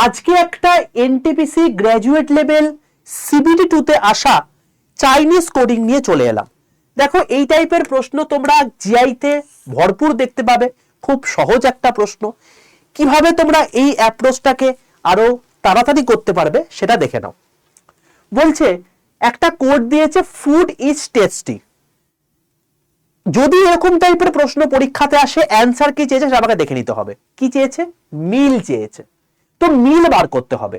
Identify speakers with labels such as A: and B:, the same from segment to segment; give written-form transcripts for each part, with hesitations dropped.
A: আজকে একটা NTPC graduate level CBT 2 তে আসা চাইনিজ কোডিং নিয়ে চলে এলাম। দেখো এই টাইপের প্রশ্ন তোমরা জিআইতে ভরপুর দেখতে পাবে। খুব সহজ একটা প্রশ্ন, কিভাবে তোমরা এই অ্যাপ্রোচটাকে আরো তাড়াতাড়ি করতে পারবে সেটা দেখে নাও। বলছে একটা কোড দিয়েছে, ফুড ইজ টেস্টি। যদি এরকম টাইপের প্রশ্ন পরীক্ষাতে আসে, অ্যান্সার কি চেয়েছে সেটা আমাকে দেখে নিতে হবে। কি চেয়েছে? মিল চেয়েছে। তো মিল বার করতে হবে।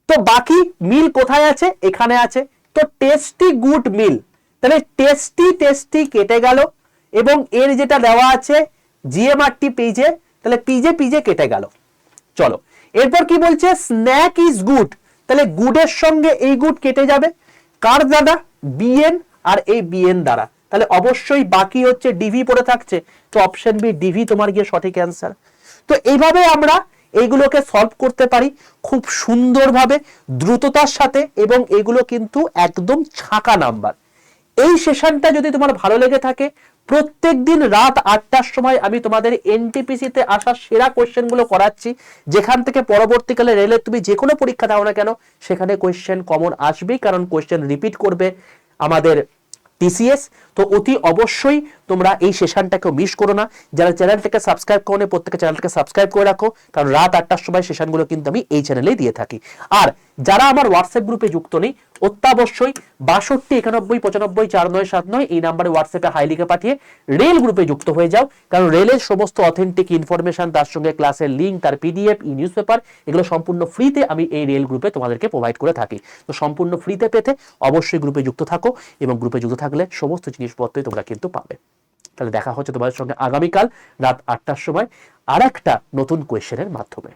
A: তো বাকি মিল কোথায় আছে? এখানে আছে। তো টেস্টি গুড মিল, তাহলে টেস্টি টেস্টি কেটে গেল এবং এর যেটা দেওয়া আছে জিএমআরটি পেজে, তাহলে পিজে পিজে কেটে গেল। চলো এরপর কি বলছে? স্ন্যাক ইজ গুড, তাহলে গুডের সঙ্গে এই গুড কেটে যাবে। কার দ্বারা? বিএন আর এই বিএন দ্বারা, তাহলে অবশ্যই বাকি হচ্ছে ডিভি পড়ে থাকছে। তো অপশন বি ডিভি তোমার গিয়ে সঠিক অ্যান্সার। তো এইভাবে আমরা এইগুলোকে সলভ করতে পারি খুব সুন্দরভাবে, দ্রুততার সাথে, এবং এগুলো কিন্তু একদম ছাকা নাম্বার। এই সেশনটা যদি তোমার ভালো লেগে থাকে, প্রত্যেকদিন রাত 8টার সময় আমি তোমাদের এনটিপিসিতে আসা সেরা কোয়েশ্চেন গুলো করাচ্ছি, যেখান থেকে পরবর্তীকালে রেলে তুমি যে কোনো পরীক্ষা দাও না কেন সেখানে কোয়েশ্চেন কমন আসবেই, কারণ কোয়েশ্চেন রিপিট করবে আমাদের টিসিএস। তো অতি অবশ্যই তোমরা এই সেশনটাকে মিস করো না। যারা চ্যানেলটাকে সাবস্ক্রাইব করো, প্রত্যেকটা চ্যানেলটাকে সাবস্ক্রাইব করে রাখো, কারণ রাত 8টার সময় সেশনগুলো কিন্তু আমি এই চ্যানেলেই দিয়ে থাকি। আর যারা আমার হোয়াটসঅ্যাপ গ্রুপে যুক্ত নেই, অত্যাবশ্যই 62 91 95 4979 এই নাম্বারে হোয়াটসঅ্যাপে হাই লিখে পাঠিয়ে রেল গ্রুপে যুক্ত হয়ে যাও, কারণ রেলের সমস্ত অথেন্টিক ইনফরমেশন, তার সঙ্গে ক্লাসের লিঙ্ক, তার পিডিএফ, ই নিউজ পেপার, এগুলো সম্পূর্ণ ফ্রিতে আমি এই রেল গ্রুপে তোমাদেরকে প্রোভাইড করে থাকি। তো সম্পূর্ণ ফ্রিতে পেতে অবশ্যই গ্রুপে যুক্ত থাকো, এবং গ্রুপে যুক্ত থাকলে সমস্ত জিনিসপত্রই তোমরা কিন্তু পাবে। তাহলে দেখা হচ্ছে তোমাদের সঙ্গে আগামীকাল রাত 8টার সময় আর একটা নতুন কোয়েশ্চেনের মাধ্যমে।